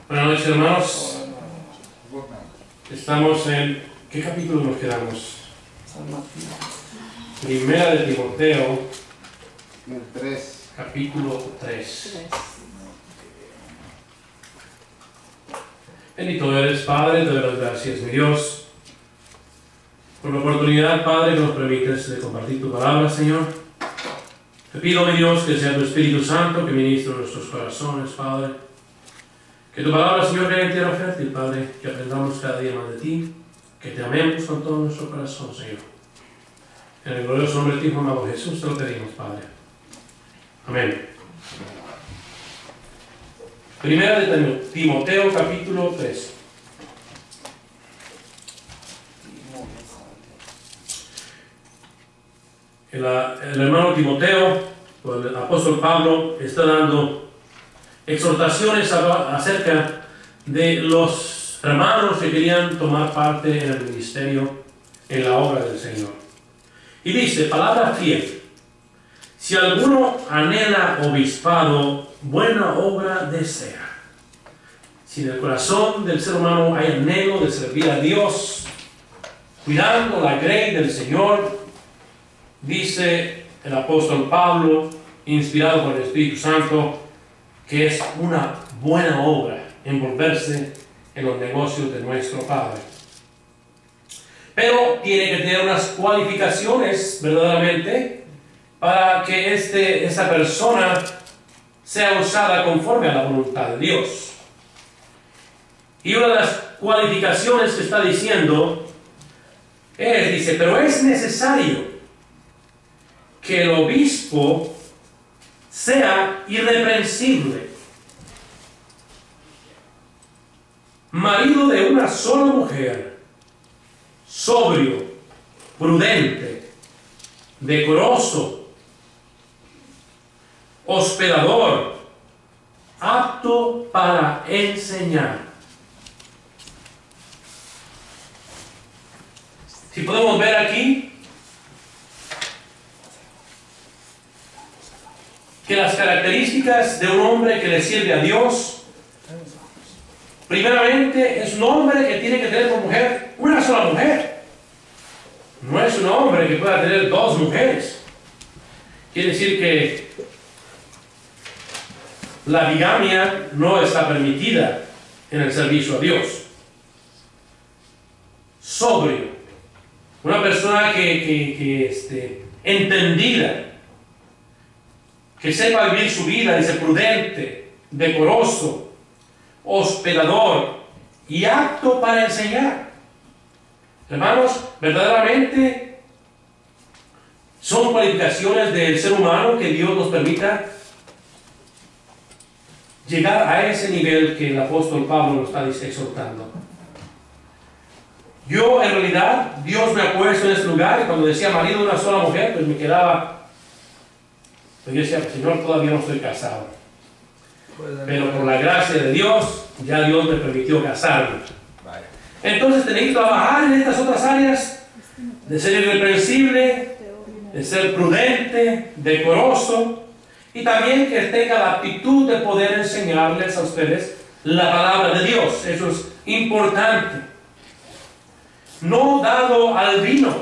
Buenas noches, hermanos. Estamos en... ¿qué capítulo nos quedamos? Primera de Timoteo, El 3. capítulo 3. Bendito eres, Padre, te doy las gracias, mi Dios, por la oportunidad, Padre, que nos permites de compartir tu palabra, Señor. Te pido, mi Dios, que sea tu Espíritu Santo que ministre nuestros corazones, Padre. Que tu palabra, Señor, caiga en tierra fértil, Padre, que aprendamos cada día más de ti, que te amemos con todo nuestro corazón, Señor. En el glorioso nombre de ti, amado Jesús, te lo pedimos, Padre. Amén. Primera de Timoteo, capítulo 3. El hermano Timoteo, o el apóstol Pablo, está dando exhortaciones acerca de los hermanos que querían tomar parte en el ministerio, en la obra del Señor. Y dice, palabra fiel: si alguno anhela obispado, buena obra desea. Si en el corazón del ser humano hay anhelo de servir a Dios, cuidando la grey del Señor, dice el apóstol Pablo, inspirado por el Espíritu Santo, que es una buena obra envolverse en los negocios de nuestro Padre. Pero tiene que tener unas cualificaciones verdaderamente para que esa persona sea usada conforme a la voluntad de Dios. Y una de las cualificaciones que está diciendo dice, pero es necesario que el obispo sea irreprensible, marido de una sola mujer, sobrio, prudente, decoroso, hospedador, apto para enseñar. Si podemos ver aquí que las características de un hombre que le sirve a Dios, primeramente es un hombre que tiene que tener como mujer una sola mujer. No es un hombre que pueda tener dos mujeres. Quiere decir que la bigamia no está permitida en el servicio a Dios. Sobrio. Una persona entendida, que sepa vivir su vida, dice, prudente, decoroso, hospedador y apto para enseñar. Hermanos, verdaderamente son cualificaciones del ser humano que Dios nos permita llegar a ese nivel que el apóstol Pablo nos está exhortando. Yo, en realidad, Dios me ha puesto en este lugar, y cuando decía marido de una sola mujer, pues me quedaba, pues yo decía, Señor, todavía no estoy casado. Pero por la gracia de Dios, ya Dios me permitió casarme. Entonces tenéis que trabajar en estas otras áreas, de ser irreprensible, de ser prudente, decoroso, y también que tenga la aptitud de poder enseñarles a ustedes la palabra de Dios. Eso es importante. No dado al vino.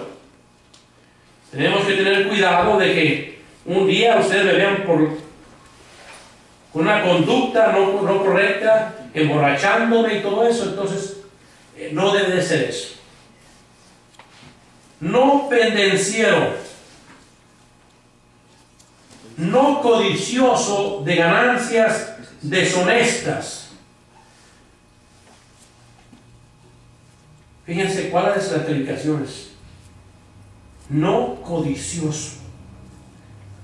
Tenemos que tener cuidado de que un día ustedes me vean con una conducta no correcta, emborrachándome y todo eso. Entonces, no debe de ser eso. No pendenciero, no codicioso de ganancias deshonestas. Fíjense cuáles son las calificaciones. No codicioso.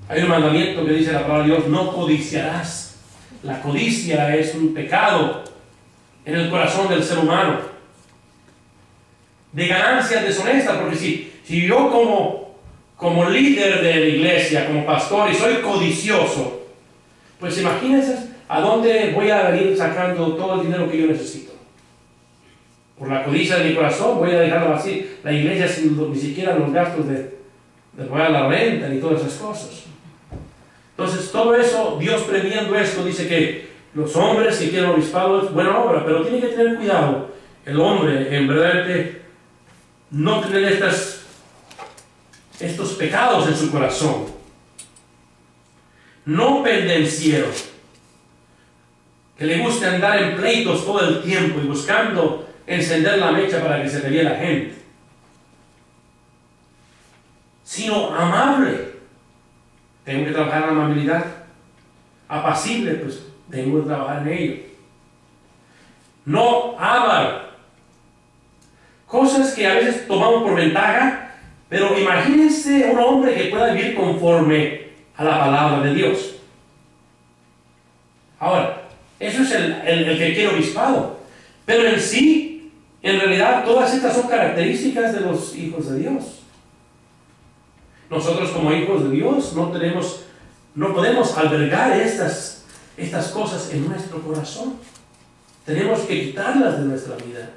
Hay un mandamiento que dice la palabra de Dios: no codiciarás. La codicia es un pecado en el corazón del ser humano. De ganancias deshonestas, porque si yo como líder de la iglesia, como pastor, y soy codicioso, pues imagínense a dónde voy a venir sacando todo el dinero que yo necesito. Por la codicia de mi corazón voy a dejarlo así, la iglesia sin ni siquiera los gastos de pagar la renta ni todas esas cosas. Entonces todo eso, Dios previendo esto, dice que Los hombres que quieren obispado es buena obra, pero tiene que tener cuidado el hombre en verdad no tener estos pecados en su corazón. No pendenciero, que le guste andar en pleitos todo el tiempo y buscando encender la mecha para que se le vea la gente, sino amable. Tengo que trabajar en la amabilidad. Apacible, pues tengo que trabajar en ello. No avaro. Cosas que a veces tomamos por ventaja, pero imagínense un hombre que pueda vivir conforme a la palabra de Dios. Ahora, eso es el que quiere obispado. Pero en sí, en realidad, todas estas son características de los hijos de Dios. Nosotros como hijos de Dios no podemos albergar estas cosas en nuestro corazón. Tenemos que quitarlas de nuestra vida.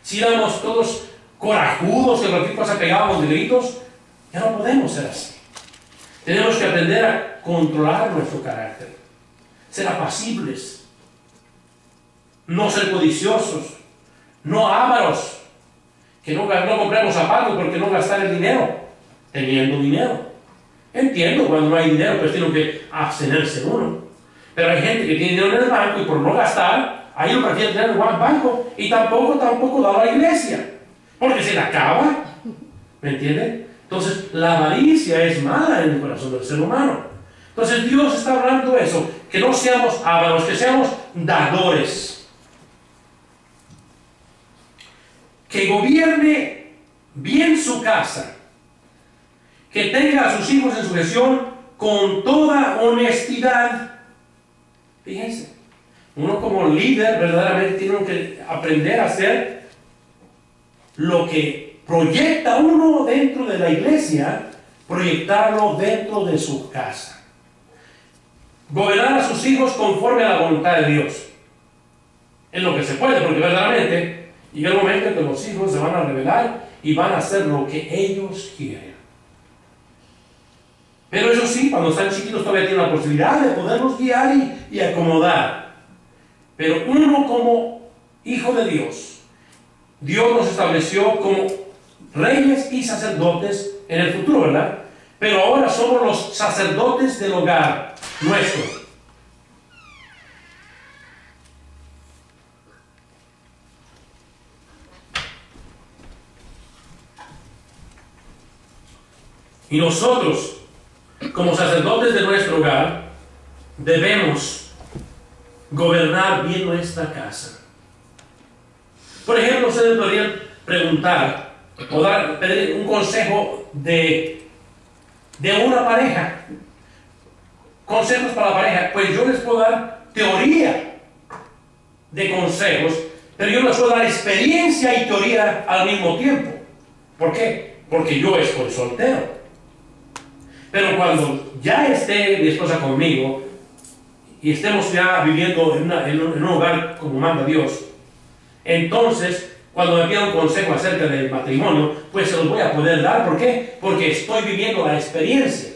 Si éramos todos corajudos y ratitos se pegábamos de gritos, ya no podemos ser así. Tenemos que aprender a controlar nuestro carácter, ser apacibles, no ser codiciosos, no ávaros, que no compremos zapatos porque no gastar el dinero, teniendo dinero. Entiendo, cuando no hay dinero, pues tiene que abstenerse uno. Pero hay gente que tiene dinero en el banco y por no gastar, ahí lo prefiere tener en el banco y tampoco da a la iglesia, porque se le acaba. ¿Me entienden? Entonces, la avaricia es mala en el corazón del ser humano. Entonces, Dios está hablando de eso, que no seamos ávaros, que seamos dadores. Que gobierne bien su casa, que tenga a sus hijos en sujeción con toda honestidad. Fíjense, uno como líder verdaderamente tiene que aprender a hacer lo que proyecta uno dentro de la iglesia, proyectarlo dentro de su casa. Gobernar a sus hijos conforme a la voluntad de Dios. Es lo que se puede, porque verdaderamente llega el momento en que los hijos se van a rebelar y van a hacer lo que ellos quieren. Pero eso sí, cuando están chiquitos todavía tienen la posibilidad de poderlos guiar y acomodar. Pero uno como hijo de Dios, Dios nos estableció como reyes y sacerdotes en el futuro, ¿verdad? Pero ahora somos los sacerdotes del hogar nuestro. Y nosotros, como sacerdotes de nuestro hogar, debemos gobernar bien nuestra casa. Por ejemplo, ustedes podrían preguntar o pedir un consejo de una pareja. Consejos para la pareja. Pues yo les puedo dar teoría de consejos, pero yo les puedo dar experiencia y teoría al mismo tiempo. ¿Por qué? Porque yo estoy soltero. Pero cuando ya esté mi esposa conmigo y estemos ya viviendo en un hogar como manda Dios, entonces cuando me pida un consejo acerca del matrimonio, pues se los voy a poder dar. ¿Por qué? Porque estoy viviendo la experiencia.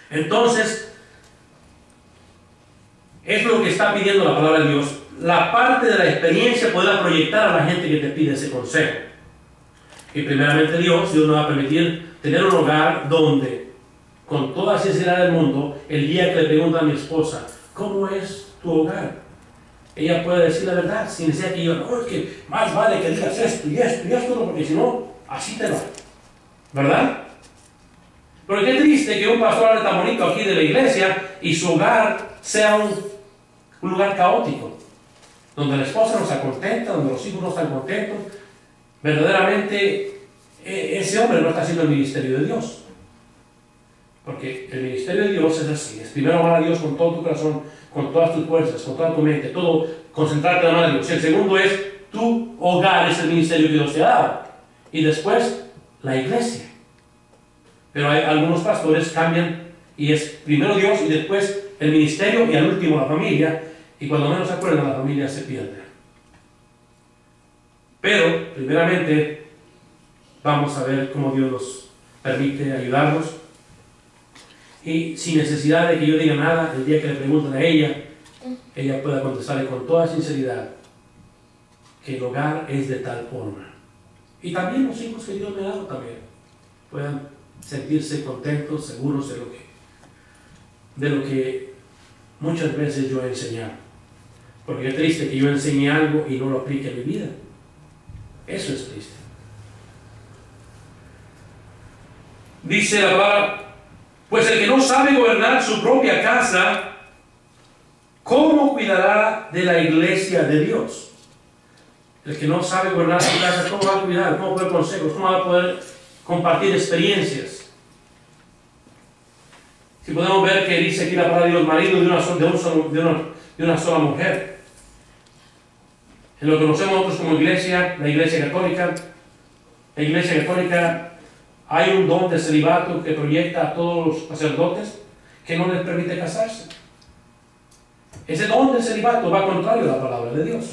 Entonces, es lo que está pidiendo la palabra de Dios. La parte de la experiencia poder proyectar a la gente que te pide ese consejo. Y primeramente Dios nos va a permitir tener un hogar donde, con toda sinceridad del mundo, el día que le pregunta a mi esposa, ¿cómo es tu hogar?, ella puede decir la verdad, sin necesidad que yo, no, es que más vale que digas esto y esto y esto, porque si no, así te va. ¿Verdad? Pero qué triste que un pastor hable tan bonito aquí de la iglesia y su hogar sea un lugar caótico, donde la esposa no está contenta, donde los hijos no están contentos. Verdaderamente, ese hombre no está haciendo el ministerio de Dios. Porque el ministerio de Dios es así: es primero amar a Dios con todo tu corazón, con todas tus fuerzas, con toda tu mente, todo, concentrarte en amar a Dios. El segundo es, tu hogar es el ministerio que Dios te ha dado. Y después, la iglesia. Pero hay algunos pastores cambian y es primero Dios y después el ministerio y al último la familia. Y cuando menos se acuerdan, la familia se pierde. Pero, primeramente, vamos a ver cómo Dios nos permite ayudarnos. Y sin necesidad de que yo diga nada, el día que le pregunten a ella, ella pueda contestarle con toda sinceridad que el hogar es de tal forma. Y también los hijos que Dios me ha dado también puedan sentirse contentos, seguros de lo que muchas veces yo he enseñado. Porque es triste que yo enseñe algo y no lo aplique en mi vida. Eso es triste. Dice la palabra, pues el que no sabe gobernar su propia casa, ¿cómo cuidará de la iglesia de Dios? El que no sabe gobernar su casa, ¿cómo va a cuidar? ¿Cómo va a poder consejos? ¿Cómo va a poder compartir experiencias? Si podemos ver que dice aquí la palabra de Dios, marido de una sola mujer. En lo que conocemos nosotros como iglesia, la iglesia católica, hay un don de celibato que proyecta a todos los sacerdotes que no les permite casarse. Ese don de celibato va contrario a la palabra de Dios.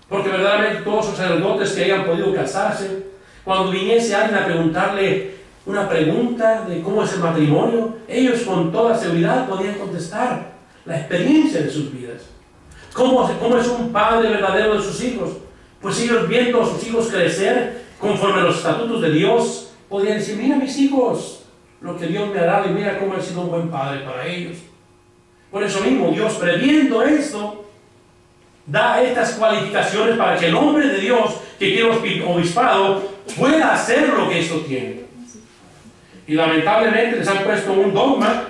Porque verdaderamente todos los sacerdotes que hayan podido casarse, cuando viniese alguien a preguntarle una pregunta de cómo es el matrimonio, ellos con toda seguridad podían contestar la experiencia de sus vidas. ¿Cómo es un padre verdadero de sus hijos? Pues ellos viendo a sus hijos crecer conforme a los estatutos de Dios, podían decir, mira mis hijos, lo que Dios me ha dado y mira cómo he sido un buen padre para ellos. Por eso mismo Dios, previendo esto, da estas cualificaciones para que el hombre de Dios que quiere obispado pueda hacer lo que esto tiene. Y lamentablemente les han puesto un dogma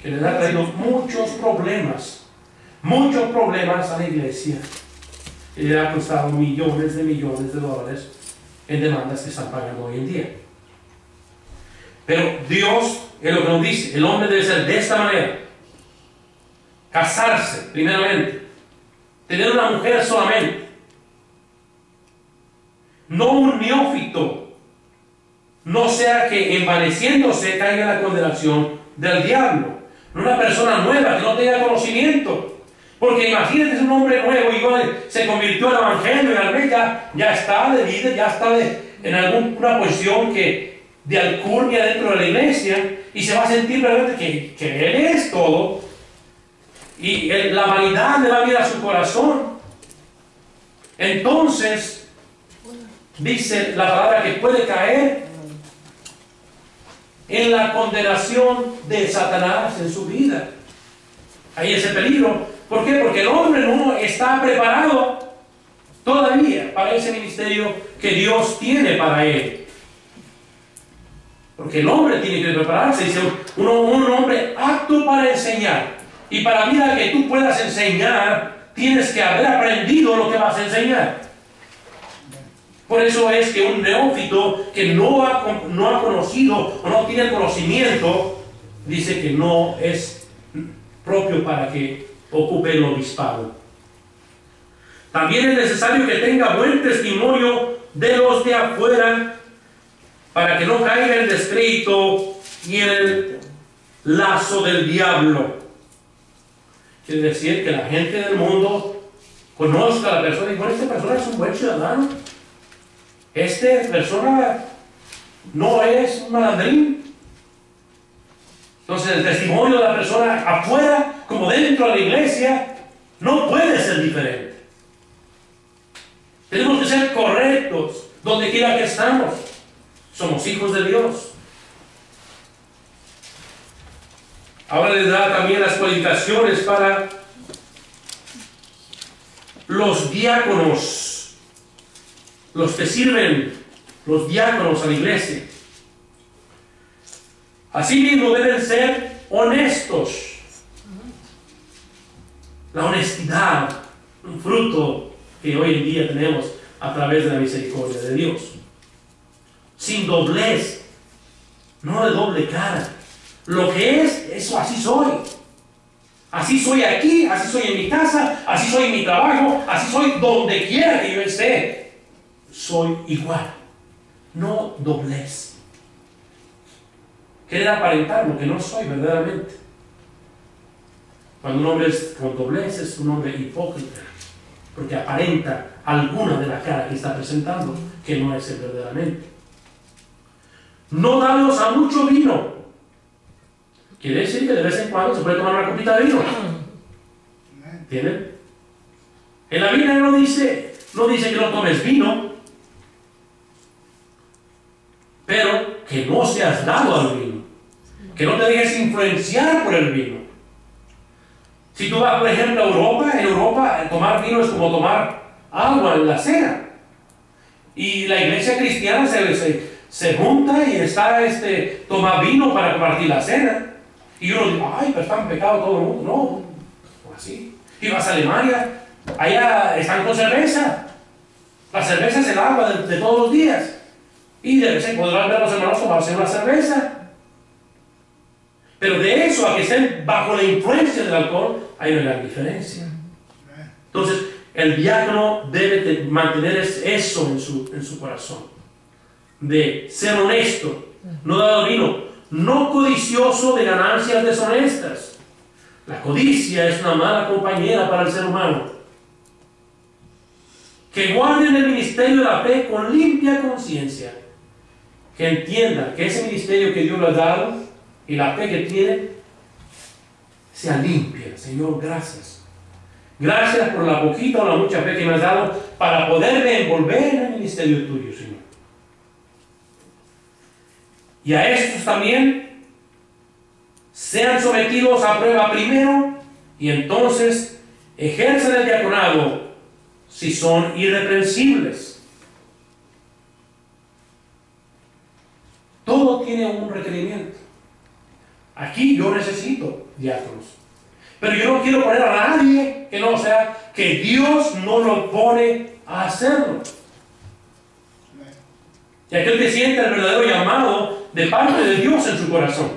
que les ha traído muchos problemas a la iglesia y le ha costado millones de dólares en demandas que están pagando hoy en día. Pero Dios es lo que nos dice, el hombre debe ser de esta manera: casarse primeramente, tener una mujer solamente, no un neófito, no sea que envaneciéndose caiga la condenación del diablo, no una persona nueva que no tenga conocimiento. Porque imagínate, es un hombre nuevo, igual se convirtió al evangelio y al vez ya está de líder, ya está en alguna posición de alcurnia dentro de la iglesia, y se va a sentir realmente que él es todo, y la vanidad le va a venir a su corazón. Entonces, dice la palabra que puede caer en la condenación de Satanás en su vida. Hay ese peligro. ¿Por qué? Porque el hombre no está preparado todavía para ese ministerio que Dios tiene para él. Porque el hombre tiene que prepararse. Dice, un hombre apto para enseñar. Y para vida que tú puedas enseñar, tienes que haber aprendido lo que vas a enseñar. Por eso es que un neófito que no ha conocido o no tiene conocimiento, dice que no es propio para que ocupe el obispado. También es necesario que tenga buen testimonio de los de afuera para que no caiga en descrédito y en el lazo del diablo. Quiere decir que la gente del mundo conozca a la persona y bueno, esta persona es un buen ciudadano, esta persona no es un malandrín. Entonces el testimonio de la persona afuera como dentro de la iglesia no puede ser diferente. Tenemos que ser correctos donde quiera que estamos. Somos hijos de Dios. Ahora les da también las cualificaciones para los diáconos, los que sirven, los diáconos a la iglesia. Asimismo deben ser honestos. La honestidad, un fruto que hoy en día tenemos a través de la misericordia de Dios. Sin doblez, no de doble cara. Lo que es, eso así soy. Así soy aquí, así soy en mi casa, así soy en mi trabajo, así soy donde quiera que yo esté. Soy igual. No doblez. Querer aparentar lo que no soy verdaderamente. Cuando un hombre es con doblez, es un hombre hipócrita, porque aparenta alguna de la cara que está presentando que no es él verdaderamente. No darlos a mucho vino. Quiere decir que de vez en cuando se puede tomar una copita de vino. ¿Entienden? En la Biblia no dice que no tomes vino, pero que no seas dado al vino, que no te dejes influenciar por el vino. Si tú vas, por ejemplo, a Europa, en Europa tomar vino es como tomar agua en la cena. Y la iglesia cristiana se junta y toma vino para compartir la cena. Y uno dice, ay, pero está en pecado todo el mundo. No, así. Y vas a Alemania, allá están con cerveza. La cerveza es el agua de todos los días. Y de vez en cuando podrán ver a los hermanos tomarse una cerveza. Pero de eso a que estén bajo la influencia del alcohol, hay una gran diferencia. Entonces, el diácono debe mantener eso en su corazón. De ser honesto, no dado vino, no codicioso de ganancias deshonestas. La codicia es una mala compañera para el ser humano. Que guarden el ministerio de la fe con limpia conciencia. Que entiendan que ese ministerio que Dios le ha dado y la fe que tiene sea limpia. Señor, gracias. Gracias por la poquita o la mucha fe que me has dado para poderme envolver en el ministerio tuyo, Señor. Y a estos también sean sometidos a prueba primero y entonces ejerzan el diaconado si son irreprensibles. Todo tiene un requerimiento. Aquí yo necesito diáconos. Pero yo no quiero poner a nadie que no sea, que Dios no lo pone a hacerlo. Y aquel que sienta el verdadero llamado de parte de Dios en su corazón.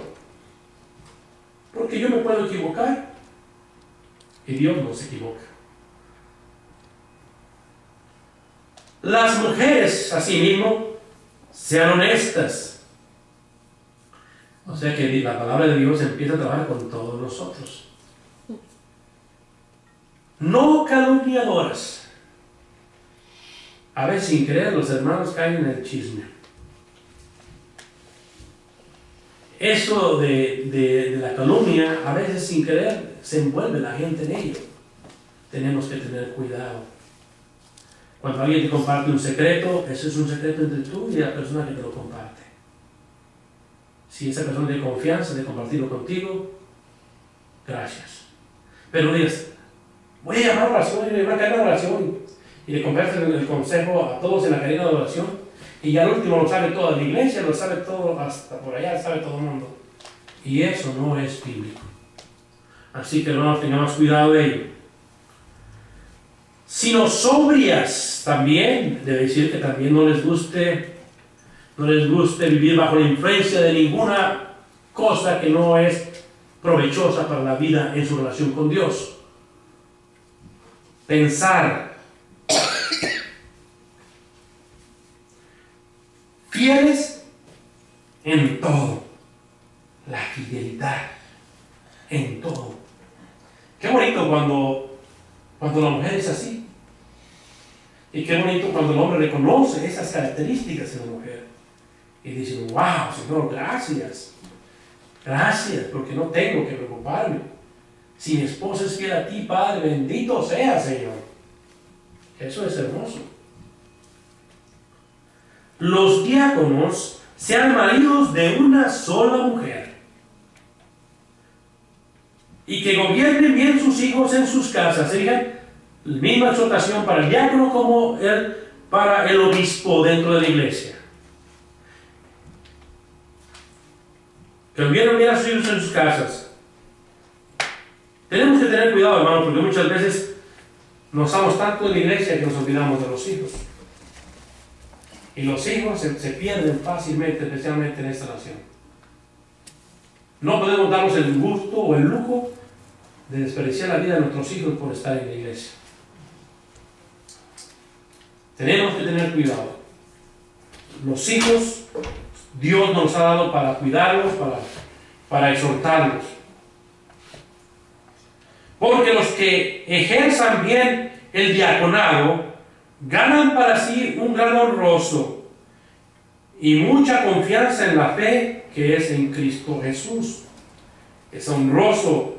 Porque yo me puedo equivocar y Dios no se equivoca. Las mujeres, asimismo, sean honestas. O sea que la palabra de Dios empieza a trabajar con todos nosotros. No calumniadoras. A veces sin querer los hermanos caen en el chisme. Eso de la calumnia, a veces sin querer se envuelve la gente en ello. Tenemos que tener cuidado. Cuando alguien te comparte un secreto, eso es un secreto entre tú y la persona que te lo comparte. Si esa persona tiene confianza de compartirlo contigo, gracias. Pero no digas, voy a llamar a oración, voy a llamar a cadena de oración, y le conviertes el consejo a todos en la cadena de oración, y ya al último lo sabe toda la iglesia, lo sabe todo, hasta por allá sabe todo el mundo. Y eso no es bíblico. Así que hermanos, tengamos cuidado de ello. Sino sobrias también, debe decir que también no les guste vivir bajo la influencia de ninguna cosa que no es provechosa para la vida en su relación con Dios. Pensar. Fieles en todo. La fidelidad en todo. Qué bonito cuando la mujer es así. Y qué bonito cuando el hombre reconoce esas características en la mujer. Y dice, wow, Señor, gracias. Gracias, porque no tengo que preocuparme. Si mi esposa es fiel a ti, Padre, bendito sea, Señor. Eso es hermoso. Los diáconos sean maridos de una sola mujer. Y que gobiernen bien sus hijos en sus casas. Fíjense, la misma exhortación para el diácono como para el obispo dentro de la iglesia. Que gobiernen bien a sus hijos en sus casas. Tenemos que tener cuidado, hermano, porque muchas veces nos amamos tanto de la iglesia que nos olvidamos de los hijos. Y los hijos se pierden fácilmente, especialmente en esta nación. No podemos darnos el gusto o el lujo de desperdiciar la vida de nuestros hijos por estar en la iglesia. Tenemos que tener cuidado. Los hijos, Dios nos ha dado para cuidarlos, para exhortarlos. Porque los que ejerzan bien el diaconado ganan para sí un gran honroso y mucha confianza en la fe que es en Cristo Jesús. Es honroso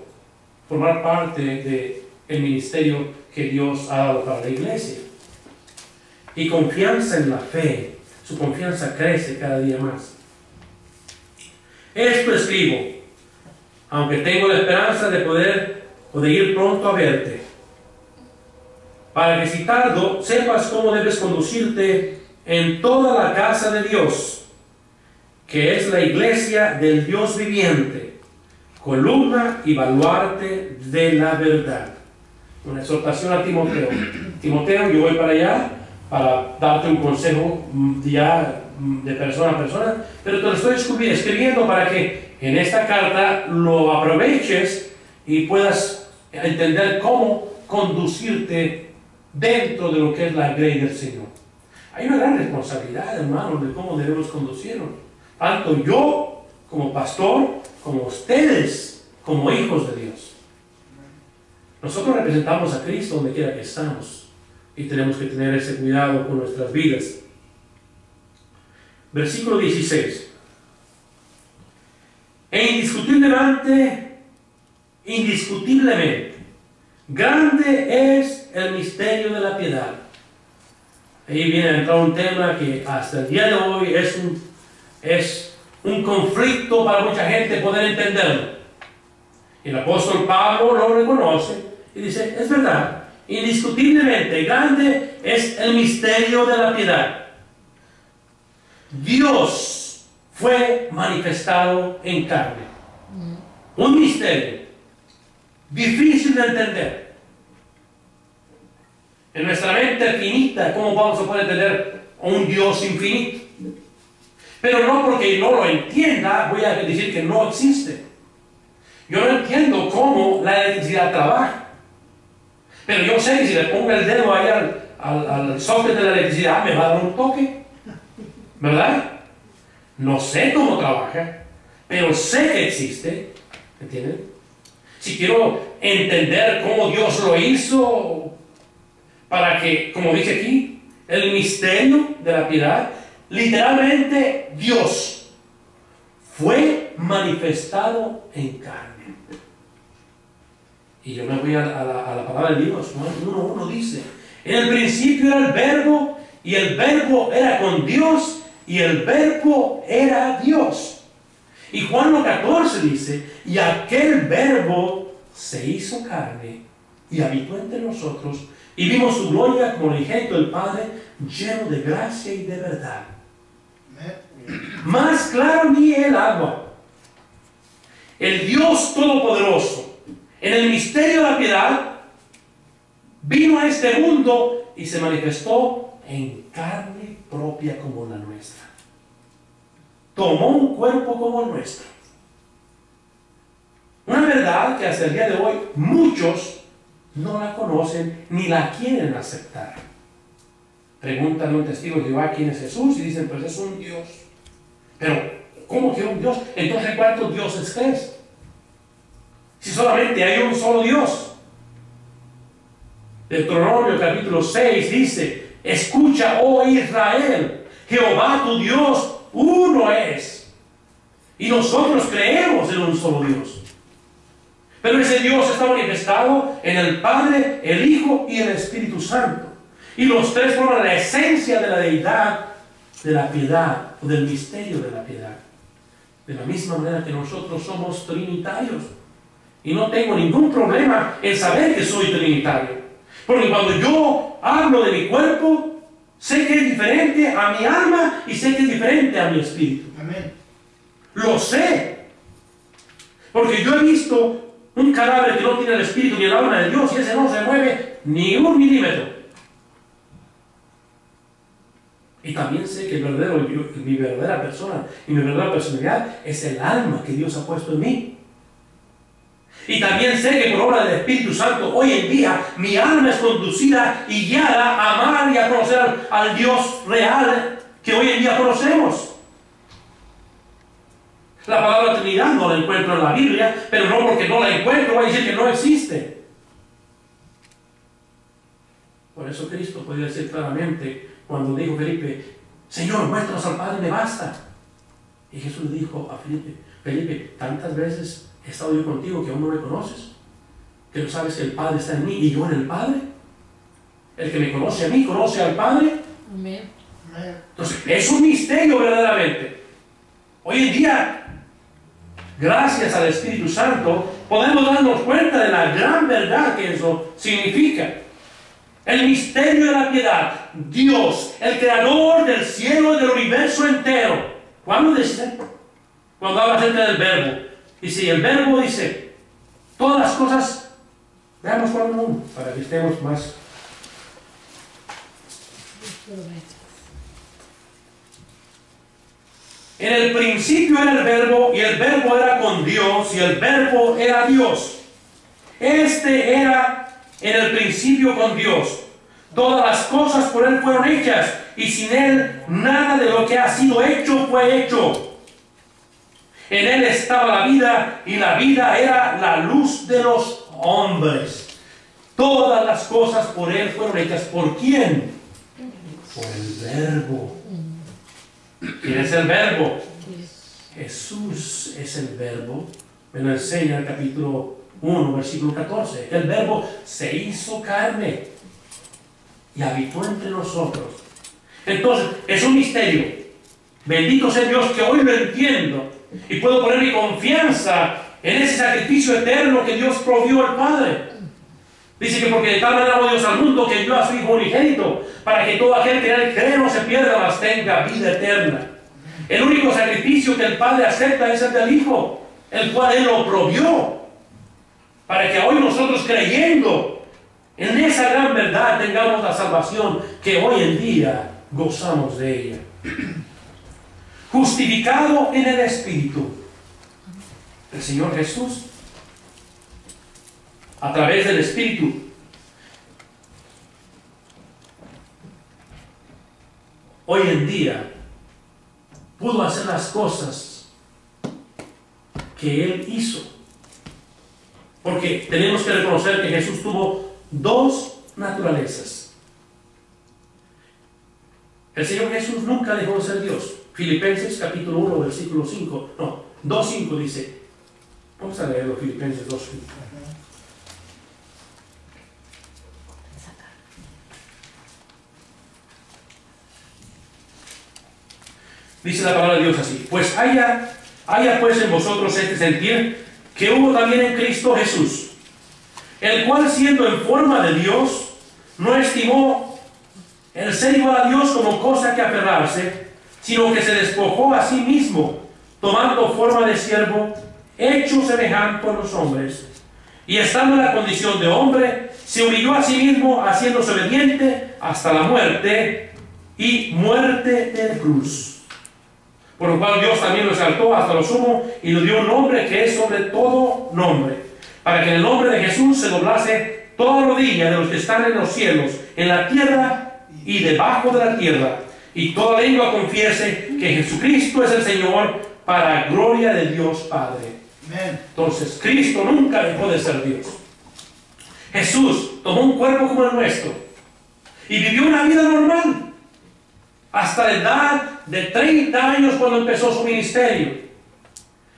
formar parte el ministerio que Dios ha dado para la iglesia. Y confianza en la fe. Su confianza crece cada día más. Esto escribo, aunque tengo la esperanza de poder ir pronto a verte, para que si tardo, sepas cómo debes conducirte en toda la casa de Dios, que es la iglesia del Dios viviente, columna y baluarte de la verdad. Una exhortación a Timoteo. Timoteo, yo voy para allá para darte un consejo ya de persona a persona, pero te lo estoy escribiendo para que en esta carta lo aproveches y puedas entender cómo conducirte dentro de lo que es la grey del Señor. Hay una gran responsabilidad, hermanos, de cómo debemos conducirnos. Tanto yo como pastor, como ustedes como hijos de Dios. Nosotros representamos a Cristo donde quiera que estamos y tenemos que tener ese cuidado con nuestras vidas. Versículo 16. E indiscutiblemente, grande es el misterio de la piedad. Ahí viene a entrar un tema que hasta el día de hoy es un conflicto para mucha gente poder entenderlo. El apóstol Pablo lo reconoce y dice, es verdad, indiscutiblemente grande es el misterio de la piedad. Dios fue manifestado en carne. Un misterio difícil de entender. En nuestra mente finita, ¿cómo vamos a poder entender a un Dios infinito? Pero no porque no lo entienda, voy a decir que no existe. Yo no entiendo cómo la electricidad trabaja. Pero yo sé que si le pongo el dedo ahí al socket de la electricidad, me va a dar un toque. ¿Verdad? No sé cómo trabaja, pero sé que existe. ¿Entienden? Si quiero entender cómo Dios lo hizo, para que, como dice aquí, el misterio de la piedad, literalmente Dios fue manifestado en carne. Y yo me voy a la palabra de Dios. Juan 1:1 dice, en el principio era el verbo, y el verbo era con Dios, y el verbo era Dios. Y Juan 1:14 dice, y aquel verbo se hizo carne y habitó entre nosotros, y vimos su gloria como el unigénito del Padre, lleno de gracia y de verdad. Más claro ni el agua. El Dios Todopoderoso, en el misterio de la piedad, vino a este mundo y se manifestó en carne propia como la nuestra. Tomó un cuerpo como el nuestro. Una verdad que hasta el día de hoy muchos no la conocen ni la quieren aceptar. Preguntan a un testigo de Jehová quién es Jesús y dicen, pues es un Dios. Pero, ¿cómo que un Dios? Entonces, ¿cuántos dioses crees? Si solamente hay un solo Dios. Deuteronomio capítulo 6 dice, escucha, oh Israel, Jehová tu Dios, uno es. Y nosotros creemos en un solo Dios. Pero ese Dios está manifestado en el Padre, el Hijo y el Espíritu Santo. Y los tres forman la esencia de la deidad, de la piedad, o del misterio de la piedad. De la misma manera que nosotros somos trinitarios. Y no tengo ningún problema en saber que soy trinitario. Porque cuando yo hablo de mi cuerpo, sé que es diferente a mi alma y sé que es diferente a mi espíritu. Amén. Lo sé. Porque yo he visto un cadáver que no tiene el espíritu ni el alma de Dios y ese no se mueve ni un milímetro. Y también sé que mi verdadera persona y mi verdadera personalidad es el alma que Dios ha puesto en mí. Y también sé que por obra del Espíritu Santo hoy en día mi alma es conducida y guiada a amar y a conocer al Dios real que hoy en día conocemos. La palabra Trinidad no la encuentro en la Biblia, pero no porque no la encuentro voy a decir que no existe. Por eso Cristo podía decir claramente cuando dijo Felipe, Señor, muéstranos al Padre, me basta. Y Jesús le dijo a Felipe, tantas veces he estado yo contigo que aún no me conoces. Pero sabes que el Padre está en mí y yo en el Padre. El que me conoce a mí, conoce al Padre. Amén. Entonces, es un misterio verdaderamente. Hoy en día, gracias al Espíritu Santo, podemos darnos cuenta de la gran verdad que eso significa. El misterio de la piedad. Dios, el creador del cielo y del universo entero. ¿Cuándo dice? Cuando habla acerca del verbo. Dice, el verbo dice, todas las cosas, veamos uno, para que estemos más. En el principio era el verbo, y el verbo era con Dios, y el verbo era Dios. Este era en el principio con Dios. Todas las cosas por Él fueron hechas, y sin Él nada de lo que ha sido hecho fue hecho. En Él estaba la vida, y la vida era la luz de los hombres. Todas las cosas por Él fueron hechas. ¿Por quién? Por el verbo. ¿Quién es el verbo? Jesús es el verbo. Me lo enseña el capítulo 1, versículo 14. El verbo se hizo carne y habitó entre nosotros. Entonces, es un misterio. Bendito sea Dios que hoy lo entiendo y puedo poner mi confianza en ese sacrificio eterno que Dios provió al Padre. Dice que porque de tal manera amó Dios al mundo que dio a su Hijo unigénito, para que todo aquel que en Él cree no se pierda, mas tenga vida eterna. El único sacrificio que el Padre acepta es el del Hijo, el cual Él lo provió, para que hoy nosotros, creyendo en esa gran verdad, tengamos la salvación que hoy en día gozamos de ella. Justificado en el Espíritu, el Señor Jesús, a través del Espíritu, hoy en día pudo hacer las cosas que Él hizo. Porque tenemos que reconocer que Jesús tuvo dos naturalezas. El Señor Jesús nunca dejó de ser Dios. Filipenses capítulo 1, versículo 5. No, 2.5 dice. Vamos a leerlo, Filipenses 2.5. Dice la palabra de Dios así: pues haya pues en vosotros este sentir que hubo también en Cristo Jesús, el cual siendo en forma de Dios, no estimó el ser igual a Dios como cosa que aferrarse, sino que se despojó a sí mismo, tomando forma de siervo, hecho semejante a los hombres, y estando en la condición de hombre, se humilló a sí mismo, haciéndose obediente hasta la muerte, y muerte de cruz. Por lo cual Dios también lo exaltó hasta lo sumo y le dio un nombre que es sobre todo nombre, para que en el nombre de Jesús se doblase toda rodilla de los que están en los cielos, en la tierra y debajo de la tierra, y toda lengua confiese que Jesucristo es el Señor, para gloria de Dios Padre. Amén. Entonces, Cristo nunca dejó de ser Dios. Jesús tomó un cuerpo como el nuestro y vivió una vida normal hasta la edad de 30 años cuando empezó su ministerio.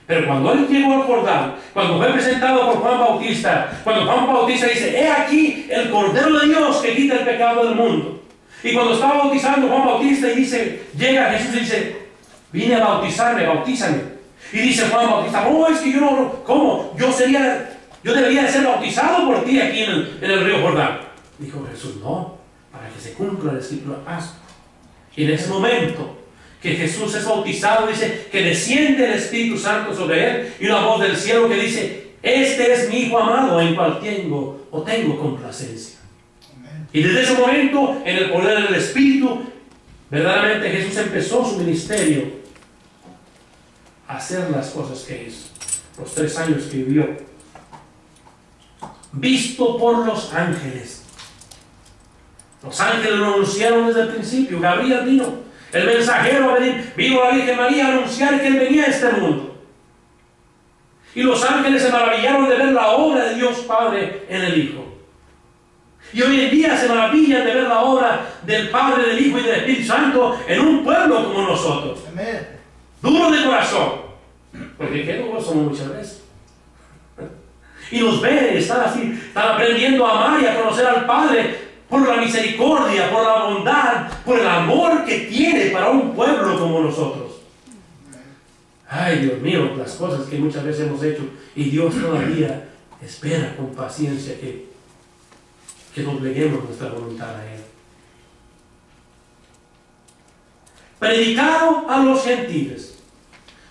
Pero cuando Él llegó al Jordán, cuando fue presentado por Juan Bautista, cuando Juan Bautista dice: he aquí el Cordero de Dios que quita el pecado del mundo. Y cuando estaba bautizando Juan Bautista y dice, llega Jesús y dice: vine a bautizarme, bautízame. Y dice Juan Bautista: oh, es que yo no, ¿cómo? Yo debería de ser bautizado por ti aquí en el río Jordán. Dijo Jesús: no, para que se cumpla la escritura. Y en ese momento que Jesús es bautizado, dice que desciende el Espíritu Santo sobre Él, y una voz del cielo que dice: este es mi Hijo amado, en cual tengo complacencia. Amén. Y desde ese momento, en el poder del Espíritu, verdaderamente Jesús empezó su ministerio a hacer las cosas que hizo. Los 3 años que vivió, visto por los ángeles. Los ángeles lo anunciaron desde el principio. Gabriel vino, el mensajero vino a la Virgen María a anunciar que Él venía a este mundo. Y los ángeles se maravillaron de ver la obra de Dios Padre en el Hijo. Y hoy en día se maravillan de ver la obra del Padre, del Hijo y del Espíritu Santo en un pueblo como nosotros. Amén. Duro de corazón. Porque qué duros somos muchas veces. Y nos ven, están así están aprendiendo a amar y a conocer al Padre por la misericordia, por la bondad, por el amor que tiene para un pueblo como nosotros. Ay, Dios mío, las cosas que muchas veces hemos hecho, y Dios todavía espera con paciencia que dobleguemos nuestra voluntad a Él. Predicado a los gentiles.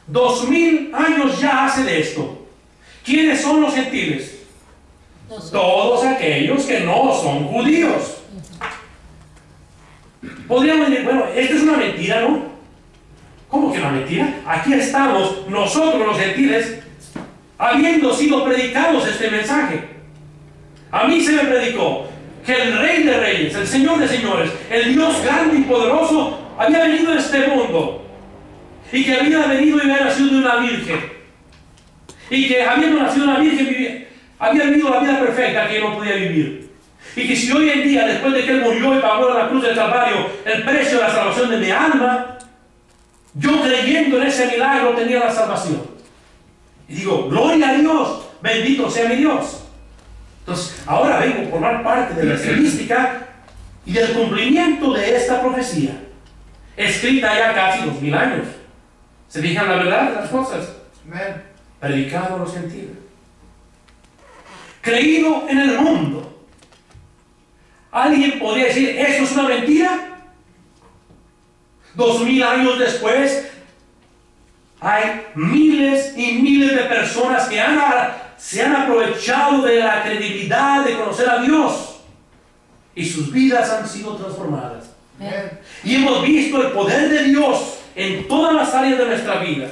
2000 años ya hace de esto. ¿Quiénes son los gentiles? Todos aquellos que no son judíos. Podríamos decir, bueno, esto es una mentira, ¿no? ¿Cómo que una mentira? Aquí estamos nosotros los gentiles habiendo sido predicados este mensaje. A mí se me predicó que el Rey de Reyes, el Señor de Señores, el Dios grande y poderoso había venido a este mundo y que había venido y había nacido de una virgen y que habiendo nacido de una virgen había vivido la vida perfecta que no podía vivir, y que si hoy en día, después de que Él murió y pagó en la cruz del Calvario el precio de la salvación de mi alma, yo creyendo en ese milagro tenía la salvación. Y digo, gloria a Dios, bendito sea mi Dios. Entonces, ahora vengo a formar parte de la estadística y del cumplimiento de esta profecía, escrita ya casi 2000 años. ¿Se fijan la verdad de las cosas? Amén. Predicado a los gentiles. Creído en el mundo. ¿Alguien podría decir, eso es una mentira? 2000 años después, hay miles y miles de personas que se han aprovechado de la credibilidad de conocer a Dios y sus vidas han sido transformadas. Y hemos visto el poder de Dios en todas las áreas de nuestra vida.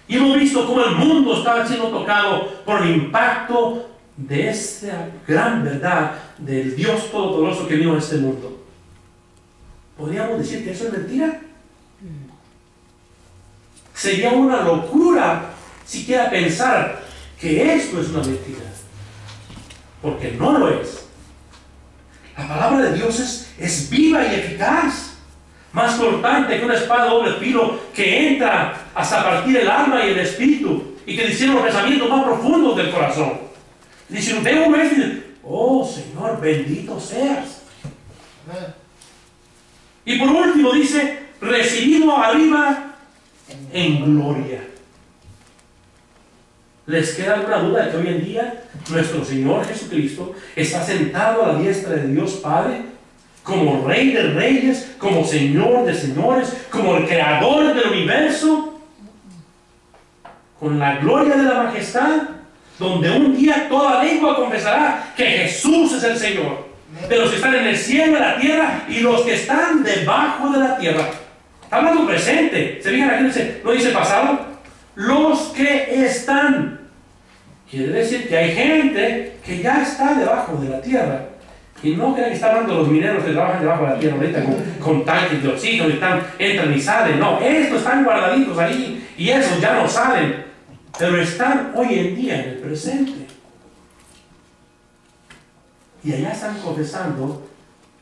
Y hemos visto cómo el mundo está siendo tocado por el impacto de esta gran verdad del Dios Todopoderoso que vino a este mundo. ¿Podríamos decir que eso es mentira? Sería una locura siquiera pensar que esto es una mentira, porque no lo es. La palabra de Dios es viva y eficaz, más cortante que una espada de doble filo, que entra hasta partir el alma y el espíritu, y que discierne los pensamientos más profundos del corazón. Y si ve uno esto y dice, oh Señor, bendito seas. Y por último dice, recibido arriba en gloria. ¿Les queda alguna duda de que hoy en día nuestro Señor Jesucristo está sentado a la diestra de Dios Padre como Rey de Reyes, como Señor de Señores, como el Creador del universo, con la gloria de la majestad, donde un día toda lengua confesará que Jesús es el Señor, de los que están en el cielo, en la tierra y los que están debajo de la tierra? Está hablando presente. ¿Se fijan aquí? No dice pasado. Los que están. Quiere decir que hay gente que ya está debajo de la tierra. Y no crean que está hablando de los mineros que trabajan debajo de la tierra ahorita con tanques de oxígeno y entran y salen. No, estos están guardaditos ahí y esos ya no salen. Pero están hoy en día en el presente. Y allá están confesando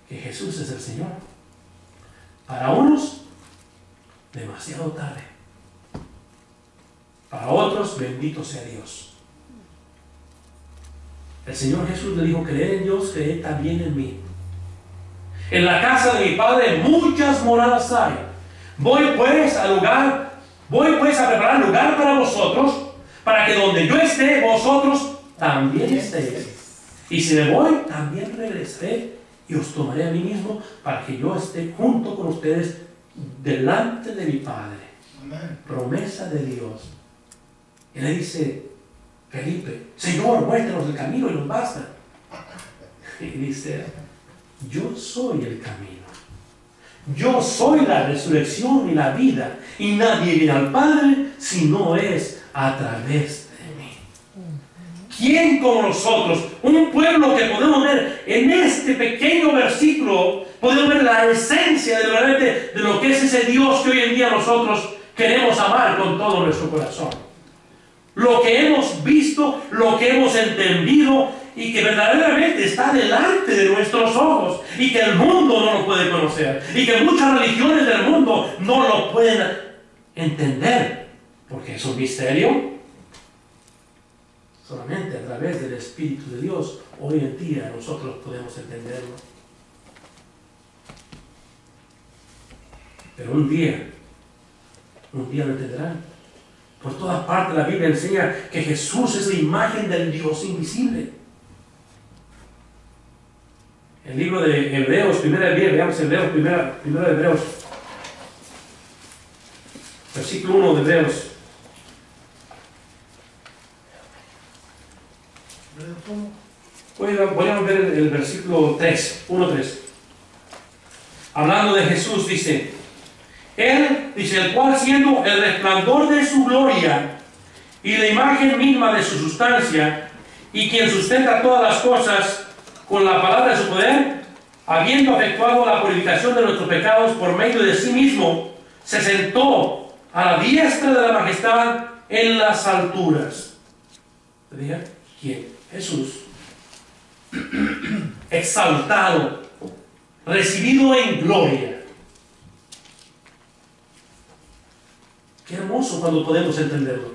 que Jesús es el Señor. Para unos, demasiado tarde. Para otros, bendito sea Dios. El Señor Jesús le dijo, creed en Dios, creed también en mí. En la casa de mi Padre muchas moradas hay. Voy pues a preparar lugar para vosotros, para que donde yo esté, vosotros también estéis. Y si me voy, también regresaré y os tomaré a mí mismo, para que yo esté junto con ustedes delante de mi Padre. Amén. Promesa de Dios. Y le dice Felipe, Señor, muéstranos el camino y nos basta. Y dice, yo soy el camino. Yo soy la resurrección y la vida. Y nadie viene al Padre si no es a través de mí. ¿Quién como nosotros? Un pueblo que podemos ver en este pequeño versículo, podemos ver la esencia de lo que es ese Dios que hoy en día nosotros queremos amar con todo nuestro corazón. Lo que hemos visto, lo que hemos entendido y que verdaderamente está delante de nuestros ojos y que el mundo no lo puede conocer y que muchas religiones del mundo no lo pueden entender porque es un misterio. Solamente a través del Espíritu de Dios, hoy en día nosotros podemos entenderlo. Pero un día lo entenderán. Por todas partes la Biblia enseña que Jesús es la imagen del Dios invisible. El libro de Hebreos, veamos Hebreos, primero de Hebreos, versículo 1 de Hebreos. Voy a ver el versículo 1-3. Hablando de Jesús, dice: Él, dice, el cual siendo el resplandor de su gloria y la imagen misma de su sustancia, y quien sustenta todas las cosas con la palabra de su poder, habiendo efectuado la purificación de nuestros pecados por medio de sí mismo, se sentó a la diestra de la majestad en las alturas. ¿Te dije? ¿Quién? Jesús. Exaltado, recibido en gloria. Qué hermoso cuando podemos entenderlo.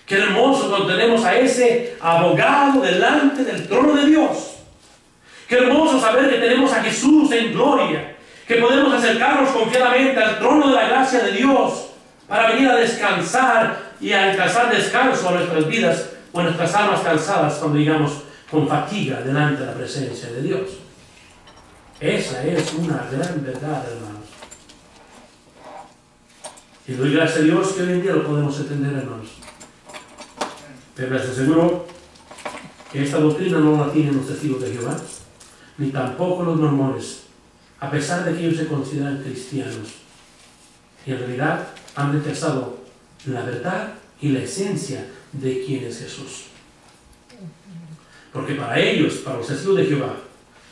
Qué hermoso cuando tenemos a ese abogado delante del trono de Dios. Qué hermoso saber que tenemos a Jesús en gloria, que podemos acercarnos confiadamente al trono de la gracia de Dios para venir a descansar y a alcanzar descanso a nuestras vidas o a nuestras almas cansadas cuando llegamos con fatiga delante de la presencia de Dios. Esa es una gran verdad, hermanos. Y doy gracias a Dios que hoy en día lo podemos entender, hermanos. Pero les aseguro que esta doctrina no la tienen los testigos de Jehová, ni tampoco los mormones, a pesar de que ellos se consideran cristianos. Y en realidad han rechazado la verdad y la esencia de quién es Jesús. Porque para ellos, para los testigos de Jehová,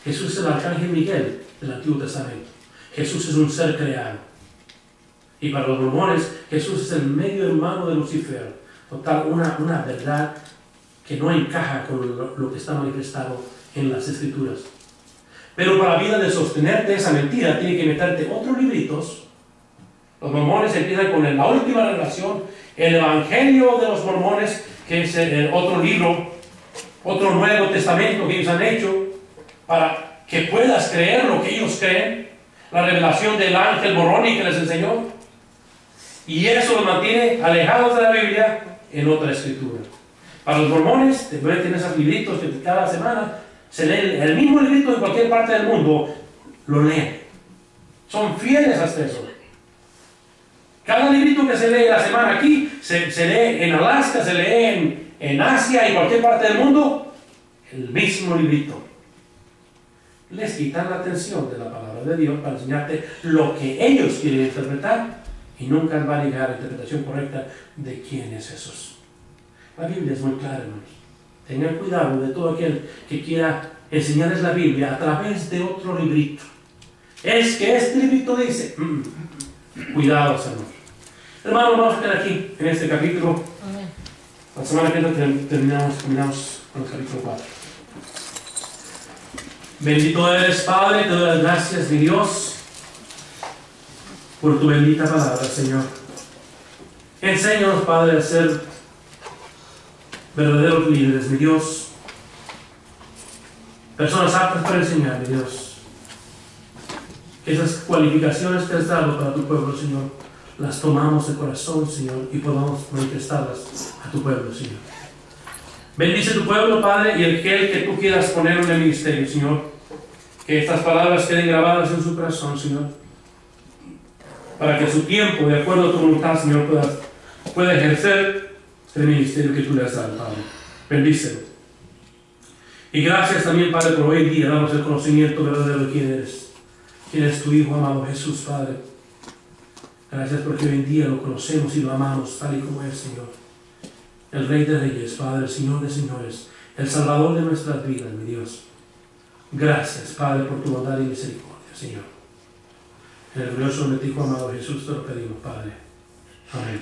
Jesús es el arcángel Miguel del Antiguo Testamento. Jesús es un ser creado. Y para los mormones, Jesús es el medio hermano de Lucifer. Total, una verdad que no encaja con lo que está manifestado en las Escrituras. Pero para la vida de sostenerte esa mentira, tiene que meterte otros libritos. Los mormones empiezan con la última revelación, el Evangelio de los mormones, que es el otro libro, otro Nuevo Testamento que ellos han hecho, para que puedas creer lo que ellos creen, la revelación del ángel Moroni que les enseñó. Y eso los mantiene alejados de la Biblia en otra escritura. Para los mormones, tienen esos libritos que cada semana se leen el mismo librito en cualquier parte del mundo, lo leen. Son fieles hasta eso. Cada librito que se lee la semana aquí, se lee en Alaska, se lee en Asia, en cualquier parte del mundo, el mismo librito. Les quitan la atención de la palabra de Dios para enseñarte lo que ellos quieren interpretar y nunca van a llegar a la interpretación correcta de quién es Jesús. La Biblia es muy clara, hermanos. Tengan cuidado de todo aquel que quiera enseñarles la Biblia a través de otro librito. Es que este librito dice, cuidado, hermanos. Hermanos, vamos a quedar aquí en este capítulo. La semana que viene terminamos con el capítulo 4. Bendito eres, Padre, te doy las gracias, mi Dios, por tu bendita palabra, Señor. Enséñanos, Padre, a ser verdaderos líderes, mi Dios. Personas aptas para enseñar, mi Dios. Que esas cualificaciones que has dado para tu pueblo, Señor, las tomamos de corazón, Señor, y podamos manifestarlas a tu pueblo, Señor. Bendice tu pueblo, Padre, y el que tú quieras poner en el ministerio, Señor. Que estas palabras queden grabadas en su corazón, Señor. Para que a su tiempo, de acuerdo a tu voluntad, Señor, pueda ejercer el ministerio que tú le has dado, Padre. Bendícelo. Y gracias también, Padre, por hoy en día darnos el conocimiento verdadero de quién eres. Quién es tu Hijo amado Jesús, Padre. Gracias porque hoy en día lo conocemos y lo amamos tal y como es, Señor. El Rey de Reyes, Padre, el Señor de Señores, el Salvador de nuestras vidas, mi Dios. Gracias, Padre, por tu bondad y misericordia, Señor. En el glorioso nombre de tu Hijo amado Jesús te lo pedimos, Padre. Amén.